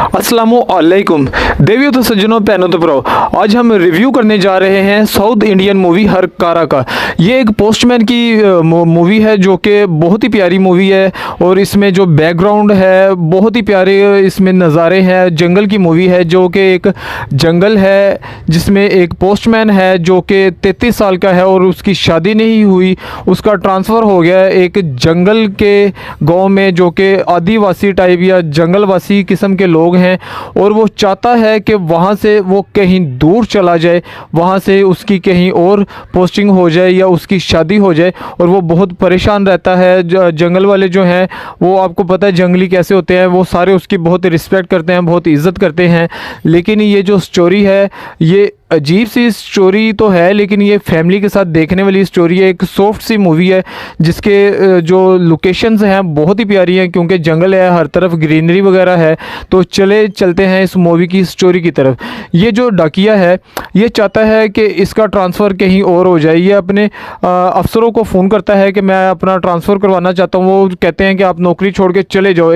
अस्सलामुअलैकुम देवियों तो सज्जनों पैनों तो प्रो। आज हम रिव्यू करने जा रहे हैं साउथ इंडियन मूवी हर कारा का। ये एक पोस्टमैन की मूवी है जो कि बहुत ही प्यारी मूवी है और इसमें जो बैकग्राउंड है बहुत ही प्यारे इसमें नज़ारे हैं। जंगल की मूवी है जो कि एक जंगल है जिसमें एक पोस्टमैन है जो कि 33 साल का है और उसकी शादी नहीं हुई, उसका ट्रांसफ़र हो गया एक जंगल के गांव में जो कि आदिवासी टाइप या जंगलवासी किस्म के लोग हैं और वो चाहता है कि वहाँ से वो कहीं दूर चला जाए, वहाँ से उसकी कहीं और पोस्टिंग हो जाए या उसकी शादी हो जाए और वो बहुत परेशान रहता है। जंगल वाले जो हैं वो आपको पता है जंगली कैसे होते हैं, वो सारे उसकी बहुत रिस्पेक्ट करते हैं, बहुत इज़्ज़त करते हैं। लेकिन ये जो स्टोरी है ये अजीब सी स्टोरी तो है लेकिन ये फैमिली के साथ देखने वाली स्टोरी है। एक सॉफ्ट सी मूवी है जिसके जो लोकेशंस हैं बहुत ही प्यारी हैं क्योंकि जंगल है, हर तरफ ग्रीनरी वगैरह है। तो चलते हैं इस मूवी की स्टोरी की तरफ। ये जो डाकिया है ये चाहता है कि इसका ट्रांसफ़र कहीं और हो जाए। ये अपने अफसरों को फ़ोन करता है कि मैं अपना ट्रांसफ़र करवाना चाहता हूँ। वो कहते हैं कि आप नौकरी छोड़ के चले जाओ।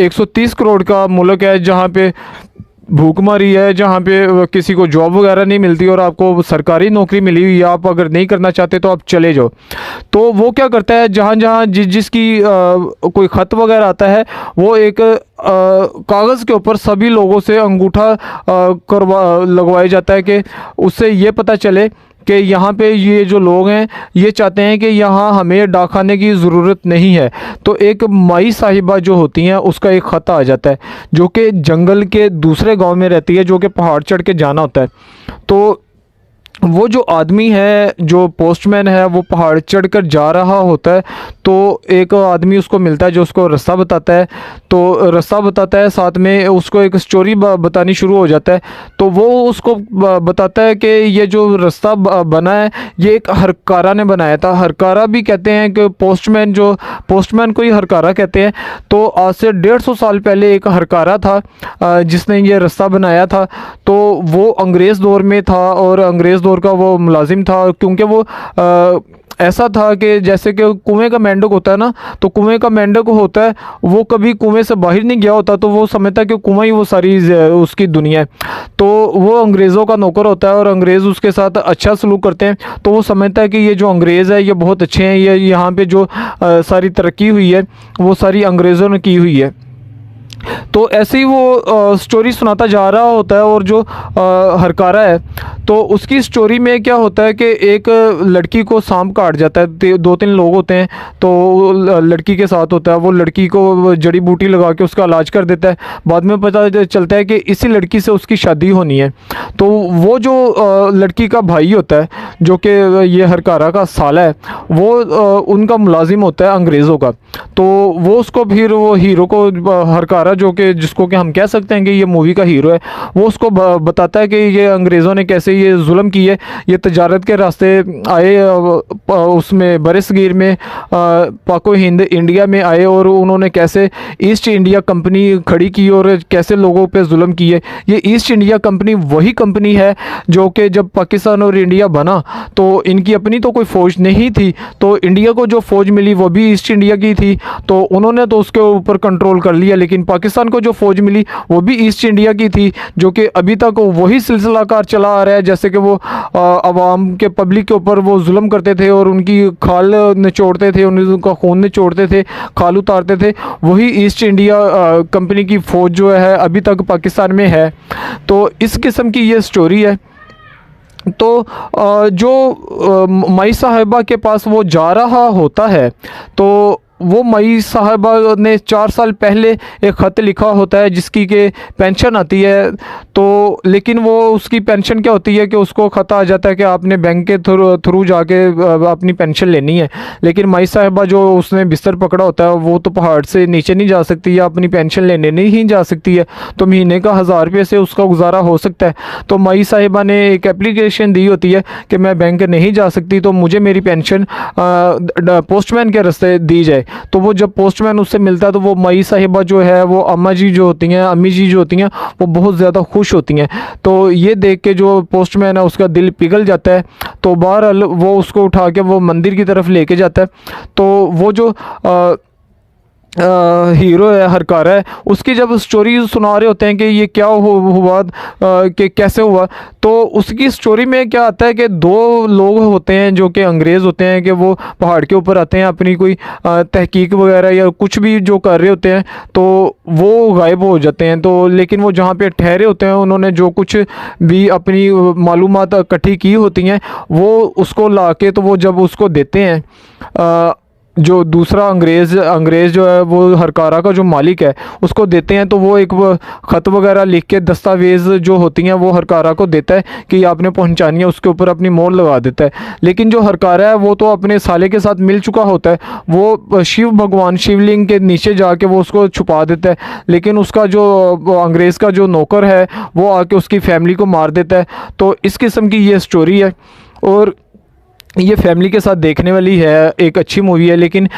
130 करोड़ का मुल्क है जहाँ पे भूखमरी है, जहाँ पे किसी को जॉब वगैरह नहीं मिलती और आपको सरकारी नौकरी मिली हुई है, आप अगर नहीं करना चाहते तो आप चले जाओ। तो वो क्या करता है जहाँ जहाँ जिसकी कोई ख़त वगैरह आता है वो एक कागज़ के ऊपर सभी लोगों से अंगूठा लगवाया जाता है कि उससे ये पता चले कि यहाँ पे ये जो लोग हैं ये चाहते हैं कि यहाँ हमें डाकखाने की ज़रूरत नहीं है। तो एक माई साहिबा जो होती हैं उसका एक ख़त आ जाता है जो कि जंगल के दूसरे गांव में रहती है, जो कि पहाड़ चढ़ के जाना होता है। तो वो जो आदमी है जो पोस्टमैन है वो पहाड़ चढ़कर जा रहा होता है। तो एक आदमी उसको मिलता है जो उसको रास्ता बताता है। तो रास्ता बताता है, साथ में उसको एक स्टोरी बतानी शुरू हो जाता है। तो वो उसको बताता है कि ये जो रास्ता बना है ये एक हरकारा ने बनाया था। हरकारा भी कहते हैं कि पोस्टमैन को ही हरकारा कहते हैं। तो आज से 150 साल पहले एक हरकारा था जिसने ये रास्ता बनाया था। तो वो अंग्रेज़ दौर में था और अंग्रेज़ दौर का वो मुलाजिम था क्योंकि वो ऐसा था कि जैसे कि कुएं का मेंढक होता है ना, तो कुएं का मेंढक होता है वो कभी कुएं से बाहर नहीं गया होता, तो वो समझता है कि कुआं ही वो सारी उसकी दुनिया है। तो वो अंग्रेज़ों का नौकर होता है और अंग्रेज़ उसके साथ अच्छा सलूक करते हैं। तो वो समझता है कि ये जो अंग्रेज़ है ये बहुत अच्छे हैं, ये यहाँ पे जो सारी तरक्की हुई है वो सारी अंग्रेज़ों ने की हुई है। तो ऐसे ही वो स्टोरी सुनाता जा रहा होता है। और जो हरकारा है तो उसकी स्टोरी में क्या होता है कि एक लड़की को सांप काट जाता है। 2-3 लोग होते हैं तो लड़की के साथ होता है। वो लड़की को जड़ी बूटी लगा के उसका इलाज कर देता है। बाद में पता चलता है कि इसी लड़की से उसकी शादी होनी है। तो वो जो लड़की का भाई होता है जो कि ये हरकारा का साला है वो उनका मुलाजिम होता है अंग्रेज़ों का। तो वो उसको फिर वो हीरो को हरकारा जो कि जिसको कि हम कह सकते हैं कि ये मूवी का हीरो है, वो उसको बताता है कि ये अंग्रेज़ों ने कैसे ये जुल्म किए। ये तजारत के रास्ते आए उसमें बरसगीर में पाको हिंद इंडिया में आए और उन्होंने कैसे ईस्ट इंडिया कंपनी खड़ी की और कैसे लोगों पे जुल्म किए। ये ईस्ट इंडिया कंपनी वही कंपनी है जो कि जब पाकिस्तान और इंडिया बना तो इनकी अपनी तो कोई फ़ौज नहीं थी, तो इंडिया को जो फ़ौज मिली वो भी ईस्ट इंडिया की थी। तो उन्होंने तो उसके ऊपर कंट्रोल कर लिया, लेकिन पाकिस्तान को जो फ़ौज मिली वो भी ईस्ट इंडिया की थी जो कि अभी तक वही सिलसिलाकार चला आ रहा है। जैसे कि वो आवाम के पब्लिक के ऊपर वो जुल्म करते थे और उनकी खाल निचोड़ते थे, उनका खून निचोड़ते थे, खाल उतारते थे, वही ईस्ट इंडिया कंपनी की फ़ौज जो है अभी तक पाकिस्तान में है। तो इस किस्म की ये स्टोरी है। तो जो माई साहिबा के पास वो जा रहा होता है तो वो मई साहबा ने 4 साल पहले एक ख़त लिखा होता है जिसकी के पेंशन आती है। तो लेकिन वो उसकी पेंशन क्या होती है कि उसको ख़त आ जाता है कि आपने बैंक के थ्रू जाके अपनी पेंशन लेनी है। लेकिन मई साहबा जो उसने बिस्तर पकड़ा होता है वो तो पहाड़ से नीचे नहीं जा सकती या अपनी पेंशन लेने नहीं जा सकती है। तो महीने का 1000 रुपये से उसका गुजारा हो सकता है। तो मई साहिबा ने एक एप्लीकेशन दी होती है कि मैं बैंक नहीं जा सकती तो मुझे मेरी पेंशन पोस्टमैन के रास्ते दी जाए। तो वो जब पोस्टमैन उससे मिलता है तो वो मई साहिबा जो है वो अम्मी जी जो होती हैं वो बहुत ज़्यादा खुश होती हैं। तो ये देख के जो पोस्टमैन है उसका दिल पिघल जाता है। तो बहरहाल वो उसको उठा के वो मंदिर की तरफ लेके जाता है। तो वो जो हीरो है हरकारा है, उसकी जब स्टोरी सुना रहे होते हैं कि ये क्या हुआ कि कैसे हुआ, तो उसकी स्टोरी में क्या आता है कि दो लोग होते हैं जो कि अंग्रेज़ होते हैं कि वो पहाड़ के ऊपर आते हैं अपनी कोई तहकीक वगैरह या कुछ भी जो कर रहे होते हैं, तो वो गायब हो जाते हैं। तो लेकिन वो जहाँ पे ठहरे होते हैं उन्होंने जो कुछ भी अपनी मालूमात इकट्ठी की होती हैं वो उसको ला के तो वो जब उसको देते हैं, जो दूसरा अंग्रेज़ जो है वो हरकारा का जो मालिक है उसको देते हैं, तो वो एक ख़त वगैरह लिख के दस्तावेज़ जो होती हैं वो हरकारा को देता है कि आपने पहुंचानी है, उसके ऊपर अपनी मोहर लगा देता है। लेकिन जो हरकारा है वो तो अपने साले के साथ मिल चुका होता है, वो शिव भगवान शिवलिंग के नीचे जाके वो उसको छुपा देता है। लेकिन उसका जो अंग्रेज़ का जो नौकर है वो आके उसकी फैमिली को मार देता है। तो इस किस्म की ये स्टोरी है और ये फैमिली के साथ देखने वाली है, एक अच्छी मूवी है। लेकिन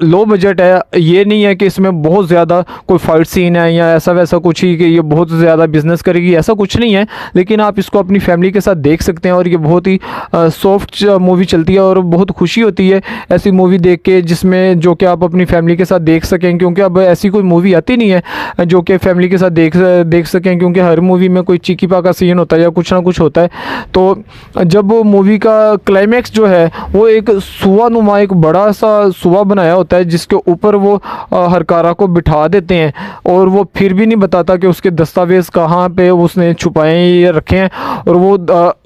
लो बजट है, ये नहीं है कि इसमें बहुत ज़्यादा कोई फाइट सीन है या ऐसा वैसा कुछ ही कि ये बहुत ज़्यादा बिजनेस करेगी, ऐसा कुछ नहीं है। लेकिन आप इसको अपनी फैमिली के साथ देख सकते हैं और ये बहुत ही सॉफ्ट मूवी चलती है और बहुत खुशी होती है ऐसी मूवी देख के जिसमें जो कि आप अपनी फैमिली के साथ देख सकें, क्योंकि अब ऐसी कोई मूवी आती नहीं है जो कि फैमिली के साथ देख सकें, क्योंकि हर मूवी में कोई चीकी पाका सीन होता है या कुछ ना कुछ होता है। तो जब मूवी का क्लाइमेक्स जो है वो एक सुआ नुमा एक बड़ा सा सुआ बनाया होता है जिसके ऊपर वो हरकारा को बिठा देते हैं और वो फिर भी नहीं बताता कि उसके दस्तावेज़ कहाँ पे उसने छुपाए या रखे हैं, और वो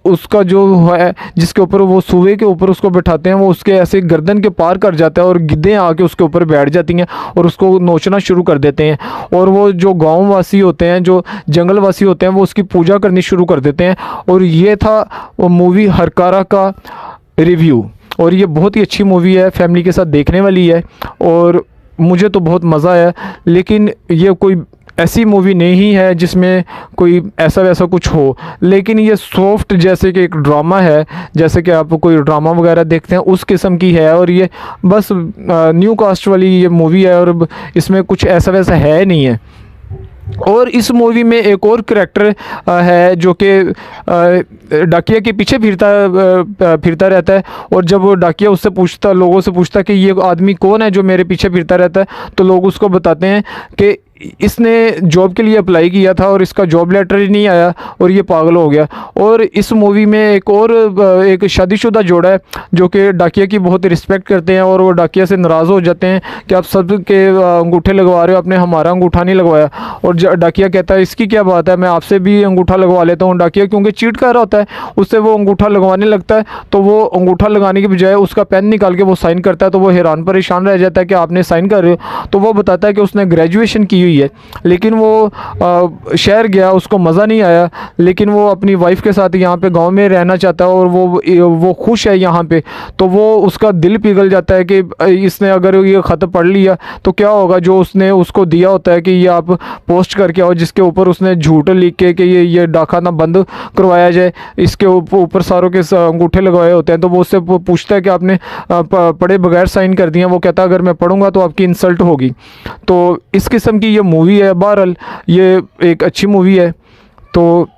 उसका जो है जिसके ऊपर वो सुए के ऊपर उसको बिठाते हैं वो उसके ऐसे गर्दन के पार कर जाता है और गिद्धें आके उसके ऊपर बैठ जाती हैं और उसको नोचना शुरू कर देते हैं। और वो जो गाँव वासी होते हैं, जो जंगल वासी होते हैं, वो उसकी पूजा करनी शुरू कर देते हैं। और ये था वो मूवी हरकारा का रिव्यू, और ये बहुत ही अच्छी मूवी है, फैमिली के साथ देखने वाली है और मुझे तो बहुत मज़ा आया। लेकिन ये कोई ऐसी मूवी नहीं है जिसमें कोई ऐसा वैसा कुछ हो, लेकिन ये सॉफ्ट जैसे कि एक ड्रामा है, जैसे कि आप कोई ड्रामा वगैरह देखते हैं उस किस्म की है। और ये बस न्यू कास्ट वाली ये मूवी है और इसमें कुछ ऐसा वैसा है नहीं है। और इस मूवी में एक और करैक्टर है जो कि डाकिया के पीछे फिरता रहता है, और जब वो डाकिया उससे पूछता लोगों से पूछता कि ये आदमी कौन है जो मेरे पीछे फिरता रहता है, तो लोग उसको बताते हैं कि इसने जॉब के लिए अप्लाई किया था और इसका जॉब लेटर ही नहीं आया और ये पागल हो गया। और इस मूवी में एक शादीशुदा जोड़ा है जो कि डाकिया की बहुत रिस्पेक्ट करते हैं और वो डाकिया से नाराज़ हो जाते हैं कि आप सब के अंगूठे लगवा रहे हो, आपने हमारा अंगूठा नहीं लगवाया। और डाकिया कहता है इसकी क्या बात है, मैं आपसे भी अंगूठा लगवा लेता हूँ। डाकिया क्योंकि चीट कर रहा होता है, उससे वो अंगूठा लगवाने लगता है, तो वो अंगूठा लगाने के बजाय उसका पेन निकाल के वो साइन करता है, तो वो हैरान परेशान रह जाता है कि आपने साइन कर रहे हो। तो वो बताता है कि उसने ग्रेजुएशन की है, लेकिन वो शहर गया, उसको मज़ा नहीं आया, लेकिन वो अपनी वाइफ के साथ यहाँ पे गांव में रहना चाहता है और वो खुश है यहाँ पे। तो वो उसका दिल पिघल जाता है कि इसने अगर ये ख़त पढ़ लिया तो क्या होगा, जो उसने उसको दिया होता है कि ये आप पोस्ट करके आओ, जिसके ऊपर उसने झूठ लिख के कि ये डाका ना बंद करवाया जाए, इसके ऊपर सारों के अंगूठे लगवाए होते हैं। तो वो उससे पूछता है कि आपने पढ़े बगैर साइन कर दिया। वो कहता है अगर मैं पढ़ूंगा तो आपकी इंसल्ट होगी। तो इस किस्म की ये मूवी है। बहरहाल ये एक अच्छी मूवी है। तो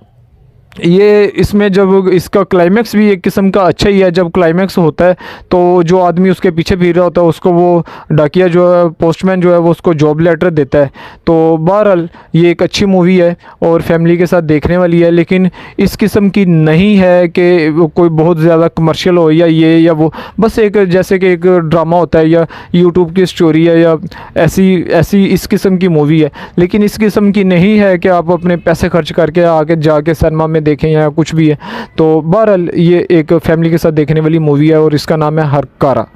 ये इसमें जब इसका क्लाइमैक्स भी एक किस्म का अच्छा ही है, जब क्लाइमैक्स होता है तो जो आदमी उसके पीछे फिर रहा होता है उसको वो डाकिया जो है, पोस्टमैन जो है, वो उसको जॉब लेटर देता है। तो बहरहाल ये एक अच्छी मूवी है और फैमिली के साथ देखने वाली है, लेकिन इस किस्म की नहीं है कि कोई बहुत ज़्यादा कमर्शियल हो या ये या वो, बस एक जैसे कि एक ड्रामा होता है या यूट्यूब की स्टोरी है या ऐसी इस किस्म की मूवी है। लेकिन इस किस्म की नहीं है कि आप अपने पैसे खर्च करके आके जाके सिनेमा में देखें या कुछ भी है। तो बहरहाल ये एक फैमिली के साथ देखने वाली मूवी है और इसका नाम है हरकारा।